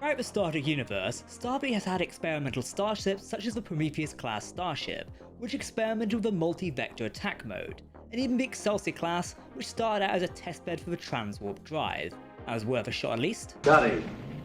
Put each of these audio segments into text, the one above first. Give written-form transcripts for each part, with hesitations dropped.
Throughout the Star Trek universe, Starfleet has had experimental starships such as the Prometheus-class Starship, which experimented with a multi-vector attack mode, and even the Excelsior class, which started out as a testbed for the transwarp drive. That was worth a shot at least. Scotty,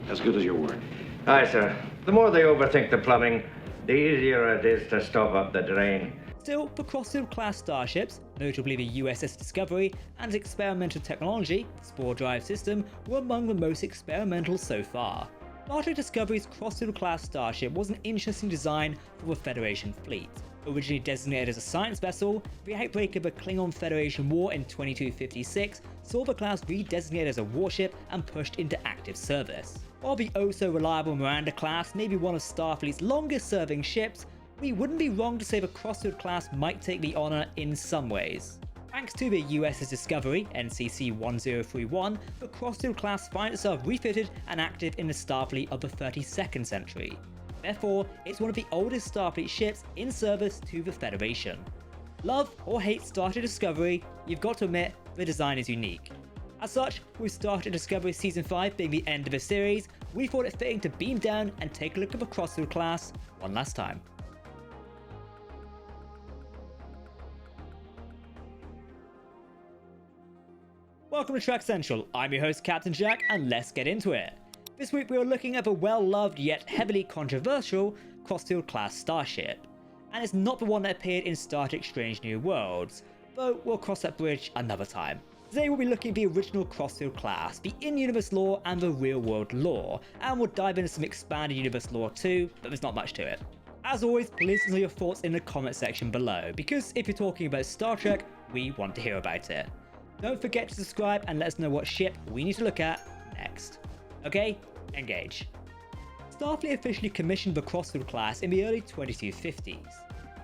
as good as your word. Aye, sir. The more they overthink the plumbing, the easier it is to stop up the drain. Still, the Crossfield-class Starships, notably the USS Discovery, and its experimental technology, the Spore-Drive system, were among the most experimental so far. Star Trek Discovery's Crossfield-class Starship was an interesting design for the Federation fleet. Originally designated as a science vessel, the outbreak of the Klingon Federation War in 2256 saw the class redesignated as a warship and pushed into active service. While the oh-so-reliable Miranda class may be one of Starfleet's longest-serving ships, we wouldn't be wrong to say the Crossfield class might take the honour in some ways. Thanks to the USS Discovery, NCC 1031, the Crossfield class finds itself refitted and active in the Starfleet of the 32nd century. Therefore, it's one of the oldest Starfleet ships in service to the Federation. Love or hate Star Trek Discovery, you've got to admit the design is unique. As such, with Star Trek Discovery Season 5 being the end of the series, we thought it fitting to beam down and take a look at the Crossfield class one last time. Welcome to Trek Central, I'm your host Captain Jack, and let's get into it. This week we are looking at the well-loved yet heavily controversial Crossfield-class Starship. And it's not the one that appeared in Star Trek Strange New Worlds, though we'll cross that bridge another time. Today we'll be looking at the original Crossfield class, the in-universe lore and the real-world lore, and we'll dive into some expanded universe lore too, but there's not much to it. As always, please leave your thoughts in the comment section below, because if you're talking about Star Trek, we want to hear about it. Don't forget to subscribe and let us know what ship we need to look at next. Okay, engage. Starfleet officially commissioned the Crossfield class in the early 2250s.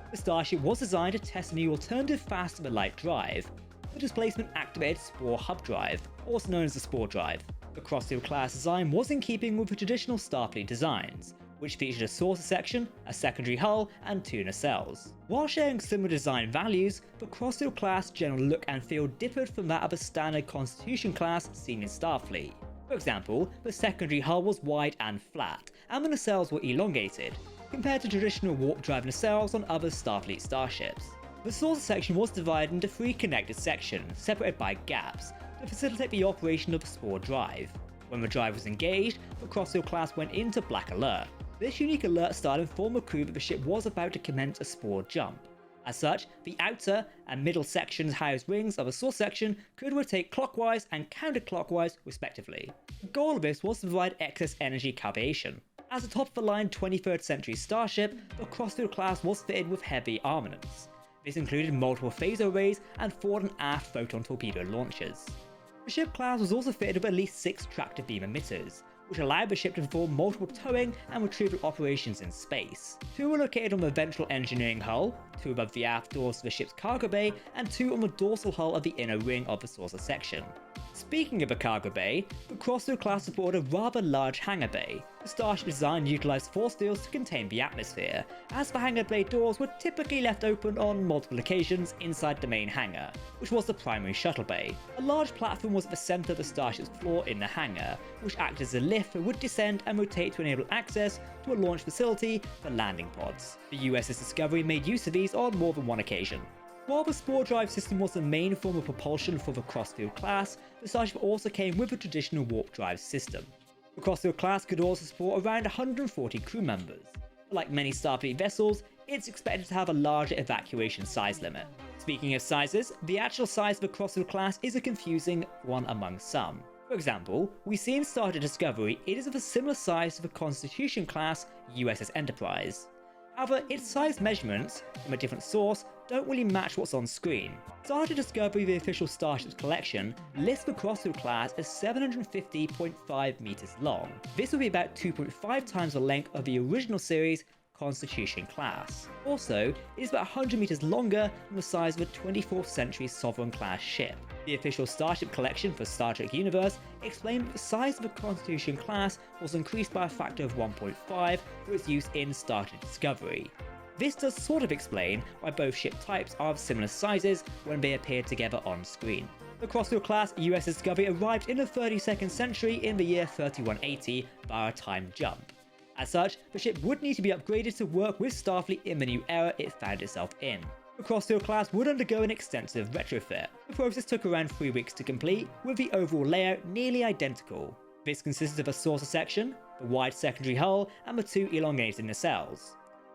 The Starship was designed to test a new alternative faster-than-light drive, the displacement-activated Spore hub drive, also known as the Spore-Drive. The Crossfield class design was in keeping with the traditional Starfleet designs, which featured a saucer section, a secondary hull, and two nacelles. While sharing similar design values, the Crossfield class general look and feel differed from that of a standard Constitution class seen in Starfleet. For example, the secondary hull was wide and flat, and the nacelles were elongated, compared to traditional warp drive nacelles on other Starfleet starships. The saucer section was divided into three connected sections, separated by gaps, to facilitate the operation of the Spore-Drive. When the drive was engaged, the Crossfield class went into black alert. This unique alert started to inform the crew that the ship was about to commence a Spore jump. As such, the outer and middle sections housed rings of the saucer section could rotate clockwise and counterclockwise respectively. The goal of this was to provide excess energy cavitation. As a top-of-the-line 23rd century starship, the Crossfield class was fitted with heavy armaments. This included multiple phaser arrays and forward and aft photon torpedo launchers. The ship class was also fitted with at least 6 tractor beam emitters, which allowed the ship to perform multiple towing and retrieval operations in space. 2 were located on the ventral engineering hull, 2 above the aft doors of the ship's cargo bay, and 2 on the dorsal hull of the inner ring of the saucer section. Speaking of the cargo bay, the Crossfield class supported a rather large hangar bay. The Starship design utilised force fields to contain the atmosphere, as the hangar bay doors were typically left open on multiple occasions inside the main hangar, which was the primary shuttle bay. A large platform was at the centre of the Starship's floor in the hangar, which acted as a lift that would descend and rotate to enable access to a launch facility for landing pods. The USS Discovery made use of these on more than one occasion. While the Spore-Drive system was the main form of propulsion for the Crossfield class, the Starship also came with a traditional warp drive system. The Crossfield class could also support around 140 crew members. Like many Starfleet vessels, it's expected to have a larger evacuation size limit. Speaking of sizes, the actual size of the Crossfield class is a confusing one among some. For example, we see in Star Trek Discovery it is of a similar size to the Constitution class USS Enterprise. However, its size measurements, from a different source, don't really match what's on screen. Star Trek Discovery, the official Starships collection, lists the Crossfield class as 750.5 meters long. This would be about 2.5 times the length of the original series Constitution class. Also, it is about 100 meters longer than the size of a 24th century Sovereign class ship. The official Starship collection for Star Trek Universe explained that the size of the Constitution class was increased by a factor of 1.5 for its use in Star Trek Discovery. This does sort of explain why both ship types are of similar sizes when they appear together on screen. The Crossfield-class USS Discovery arrived in the 32nd century in the year 3180 via a time jump. As such, the ship would need to be upgraded to work with Starfleet in the new era it found itself in. The Crossfield class would undergo an extensive retrofit. The process took around 3 weeks to complete, with the overall layout nearly identical. This consisted of a saucer section, the wide secondary hull, and the 2 elongated nacelles.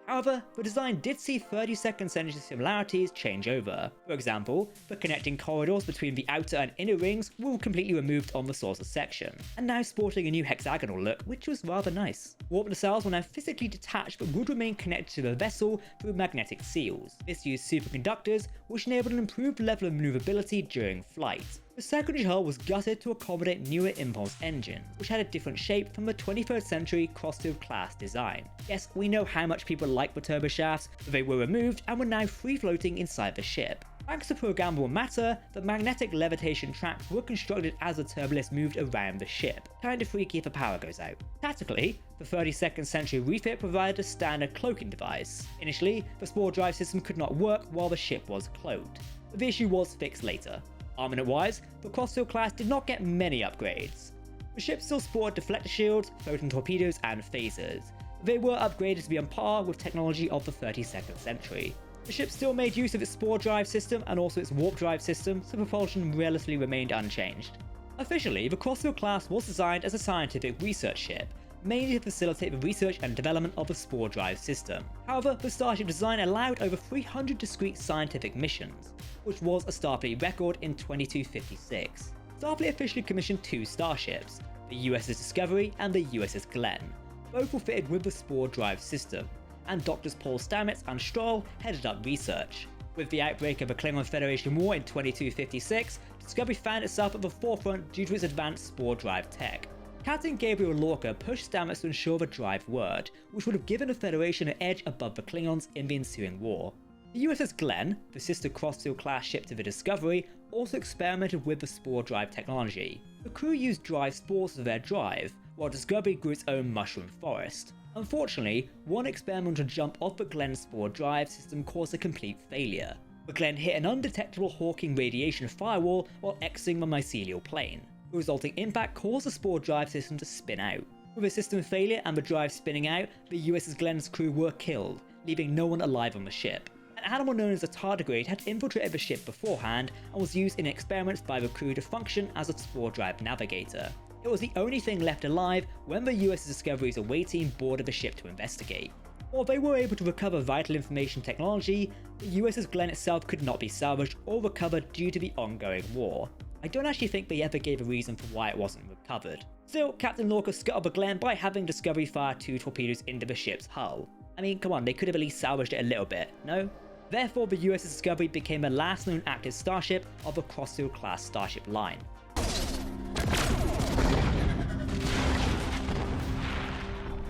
However, the design did see 32nd century similarities change over. For example, the connecting corridors between the outer and inner rings were completely removed on the saucer section, and now sporting a new hexagonal look, which was rather nice. Warp nacelles were now physically detached but would remain connected to the vessel through magnetic seals. This used superconductors, which enabled an improved level of maneuverability during flight. The secondary hull was gutted to accommodate newer impulse engines, which had a different shape from the 23rd century Crossfield-class design. Yes, we know how much people like the turbofshafts, but they were removed and were now free-floating inside the ship. Thanks to programmable matter, the magnetic levitation tracks were constructed as the turbolift moved around the ship, kinda freaky if the power goes out. Tactically, the 32nd century Refit provided a standard cloaking device. Initially, the Spore-Drive system could not work while the ship was cloaked, but the issue was fixed later. Armament-wise, the Crossfield class did not get many upgrades. The ship still sported deflector shields, photon torpedoes, and phasers. They were upgraded to be on par with technology of the 32nd century. The ship still made use of its Spore-Drive system and also its Warp Drive system, so propulsion relatively remained unchanged. Officially, the Crossfield class was designed as a scientific research ship, mainly to facilitate the research and development of the Spore-Drive system. However, the Starship design allowed over 300 discrete scientific missions, which was a Starfleet record in 2256. Starfleet officially commissioned 2 starships, the USS Discovery and the USS Glenn. Both were fitted with the Spore-Drive system, and Doctors Paul Stamets and Stroll headed up research. With the outbreak of the Klingon Federation War in 2256, Discovery found itself at the forefront due to its advanced Spore-Drive tech. Captain Gabriel Lorca pushed Stamets to ensure the drive worked, which would have given the Federation an edge above the Klingons in the ensuing war. The USS Glenn, the sister Crossfield-class ship to the Discovery, also experimented with the Spore-Drive technology. The crew used drive spores for their drive, while Discovery grew its own mushroom forest. Unfortunately, one experimental jump off the Glenn Spore-Drive system caused a complete failure. The Glenn hit an undetectable Hawking radiation firewall while exiting the mycelial plane. The resulting impact caused the Spore-Drive system to spin out. With the system failure and the drive spinning out, the USS Glenn's crew were killed, leaving no one alive on the ship. An animal known as a tardigrade had infiltrated the ship beforehand and was used in experiments by the crew to function as a Spore-Drive navigator. It was the only thing left alive when the USS Discovery's away team boarded the ship to investigate. While they were able to recover vital information technology, the USS Glenn itself could not be salvaged or recovered due to the ongoing war. I don't actually think they ever gave a reason for why it wasn't recovered. Still, Captain Lorca scuttled the Glenn by having Discovery fire 2 torpedoes into the ship's hull. I mean, come on, they could have at least salvaged it a little bit, no? Therefore, the USS Discovery became the last known active starship of the Crossfield-class Starship line.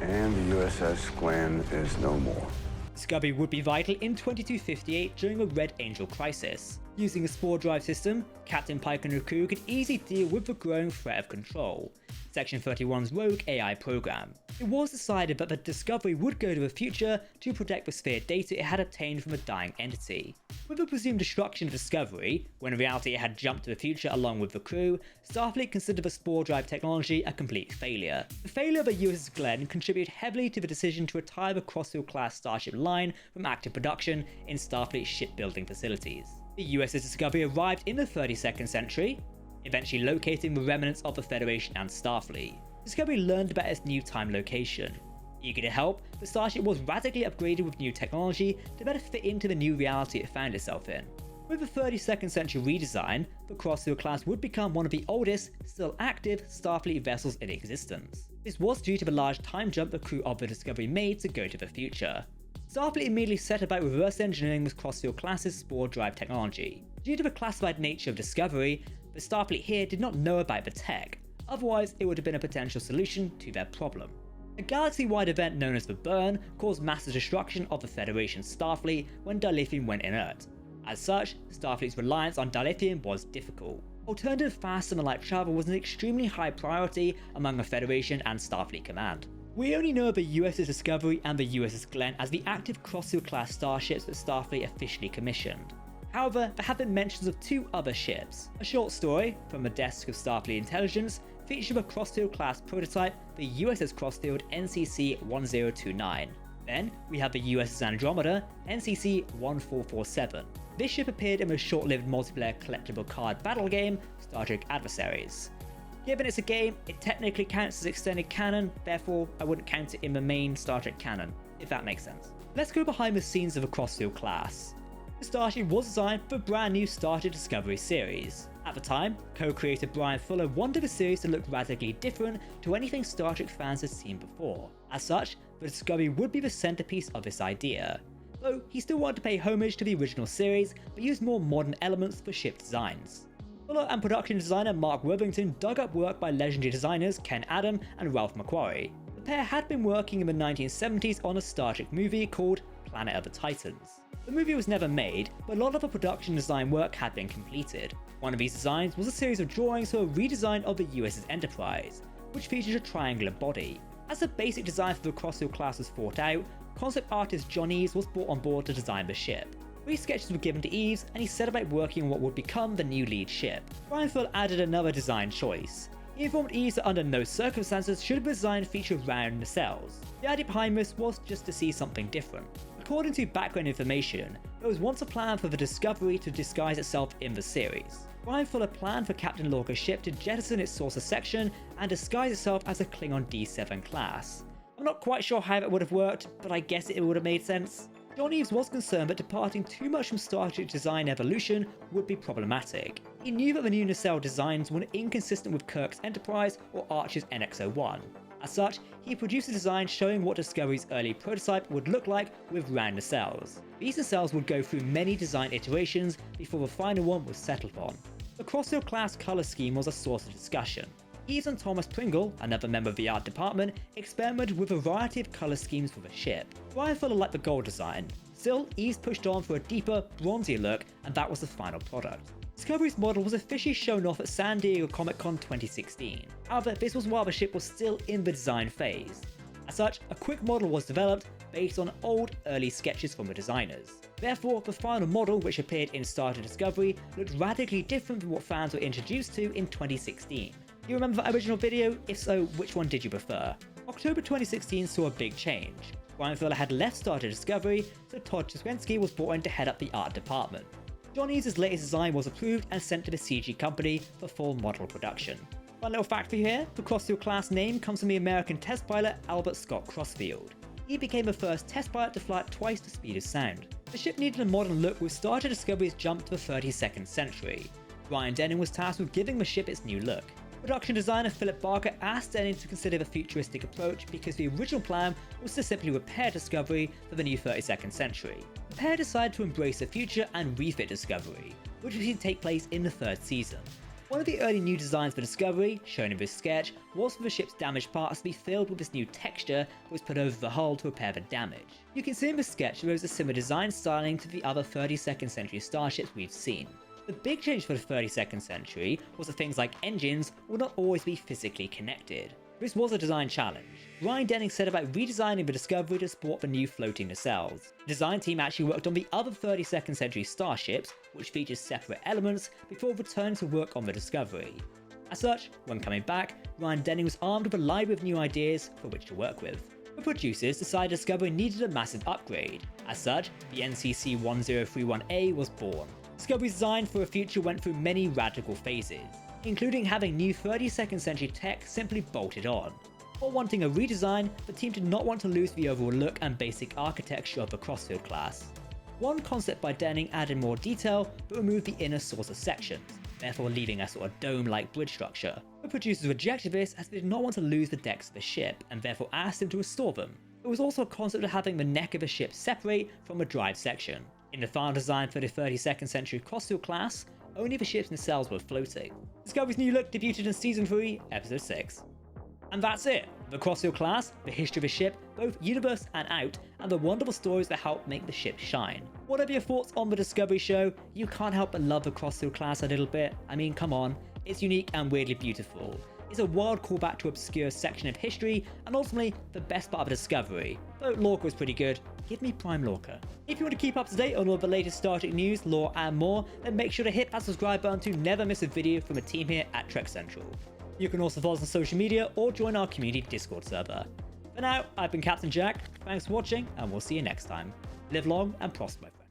And the USS Glenn is no more. Discovery would be vital in 2258 during the Red Angel crisis. Using a Spore-Drive system, Captain Pike and her crew could easily deal with the growing threat of Control, Section 31's rogue AI program. It was decided that the Discovery would go to the future to protect the sphere data it had obtained from a dying entity. With the presumed destruction of Discovery, when in reality it had jumped to the future along with the crew, Starfleet considered the Spore-Drive technology a complete failure. The failure of the USS Glenn contributed heavily to the decision to retire the Crossfield-class Starship line from active production in Starfleet shipbuilding facilities. The USS Discovery arrived in the 32nd century, eventually locating the remnants of the Federation and Starfleet. Discovery learned about its new time location. Eager to help, the Starship was radically upgraded with new technology to better fit into the new reality it found itself in. With the 32nd century redesign, the Crossfield class would become one of the oldest, still active Starfleet vessels in existence. This was due to the large time jump the crew of the Discovery made to go to the future. Starfleet immediately set about reverse engineering the Crossfield class's Spore-Drive technology. Due to the classified nature of Discovery, the Starfleet here did not know about the tech, otherwise it would have been a potential solution to their problem. A galaxy-wide event known as the Burn caused massive destruction of the Federation Starfleet when dilithium went inert. As such, Starfleet's reliance on dilithium was difficult. Alternative faster than light travel was an extremely high priority among the Federation and Starfleet command. We only know of the USS Discovery and the USS Glenn as the active Crossfield-class starships that Starfleet officially commissioned. However, there have been mentions of 2 other ships. A short story from the desk of Starfleet Intelligence featured a Crossfield-class prototype, the USS Crossfield NCC-1029. Then, we have the USS Andromeda NCC-1447. This ship appeared in the short-lived multiplayer collectible card battle game, Star Trek Adversaries. Given it's a game, it technically counts as extended canon, therefore I wouldn't count it in the main Star Trek canon, if that makes sense. Let's go behind the scenes of the Crossfield class. The Starship was designed for the brand new Starship Discovery series. At the time, co-creator Brian Fuller wanted the series to look radically different to anything Star Trek fans had seen before. As such, the Discovery would be the centerpiece of this idea. Though he still wanted to pay homage to the original series, but used more modern elements for ship designs. Fuller and production designer Mark Worthington dug up work by legendary designers Ken Adam and Ralph McQuarrie. The pair had been working in the 1970s on a Star Trek movie called Planet of the Titans. The movie was never made, but a lot of the production design work had been completed. One of these designs was a series of drawings for a redesign of the USS Enterprise, which featured a triangular body. As the basic design for the Crossfield class was thought out, concept artist John Eves was brought on board to design the ship. 3 sketches were given to Eves, and he set about working on what would become the new lead ship. Brian Fuller added another design choice. He informed Eves that under no circumstances should the design feature round nacelles. The idea behind this was just to see something different. According to background information, there was once a plan for the Discovery to disguise itself in the series. Brian Fuller planned for Captain Lorca's ship to jettison its saucer section and disguise itself as a Klingon D7 class. I'm not quite sure how that would have worked, but I guess it would have made sense. John Eves was concerned that departing too much from Star Trek design evolution would be problematic. He knew that the new nacelle designs were inconsistent with Kirk's Enterprise or Archer's NX-01. As such, he produced a design showing what Discovery's early prototype would look like with round nacelles. These nacelles would go through many design iterations before the final one was settled on. The Crossfield class colour scheme was a source of discussion. Eves and Thomas Pringle, another member of the art department, experimented with a variety of colour schemes for the ship. Brian Fuller liked the gold design. Still, Eves pushed on for a deeper, bronzier look, and that was the final product. Discovery's model was officially shown off at San Diego Comic-Con 2016. However, this was while the ship was still in the design phase. As such, a quick model was developed based on old, early sketches from the designers. Therefore, the final model, which appeared in Star Trek Discovery, looked radically different from what fans were introduced to in 2016. You remember that original video? If so, which one did you prefer? October 2016 saw a big change. Brian Fuller had left Star Trek Discovery, so Todd Cheswensky was brought in to head up the art department. John Eves' latest design was approved and sent to the CG company for full model production. One little fact for you here, the Crossfield class name comes from the American test pilot Albert Scott Crossfield. He became the first test pilot to fly at twice the speed of sound. The ship needed a modern look with Star Trek Discovery's jump to the 32nd century. Brian Denning was tasked with giving the ship its new look. Production designer Philip Barker asked Denning to consider the futuristic approach because the original plan was to simply repair Discovery for the new 32nd century. The pair decided to embrace the future and refit Discovery, which would take place in the 3rd season. One of the early new designs for Discovery, shown in this sketch, was for the ship's damaged parts to be filled with this new texture that was put over the hull to repair the damage. You can see in the sketch there was a similar design styling to the other 32nd century starships we've seen. The big change for the 32nd century was that things like engines would not always be physically connected. This was a design challenge. Brian Denning set about redesigning the Discovery to support the new floating nacelles. The design team actually worked on the other 32nd century starships, which featured separate elements, before returning to work on the Discovery. As such, when coming back, Brian Denning was armed with a library of new ideas for which to work with. The producers decided Discovery needed a massive upgrade. As such, the NCC-1031A was born. Discovery's design for the future went through many radical phases, including having new 32nd century tech simply bolted on. While wanting a redesign, the team did not want to lose the overall look and basic architecture of the Crossfield class. One concept by Denning added more detail but removed the inner saucer sections, therefore leaving a sort of dome-like bridge structure. The producers rejected this as they did not want to lose the decks of the ship and therefore asked him to restore them. There was also a concept of having the neck of the ship separate from the drive section. In the final design for the 32nd century Crossfield class, only the ship's nacelles were floating. Discovery's new look debuted in Season 3, Episode 6. And that's it! The Crossfield class, the history of the ship, both universe and out, and the wonderful stories that help make the ship shine. Whatever your thoughts on the Discovery show, you can't help but love the Crossfield class a little bit. I mean, come on, it's unique and weirdly beautiful. is a wild callback to obscure section of history and ultimately the best part of Discovery. Though Lorca was pretty good, give me Prime Lorca. If you want to keep up to date on all the latest Starship news, lore and more, then make sure to hit that subscribe button to never miss a video from a team here at Trek Central. You can also follow us on social media or join our community Discord server. For now, I've been Captain Jack, thanks for watching and we'll see you next time. Live long and prosper, my friends.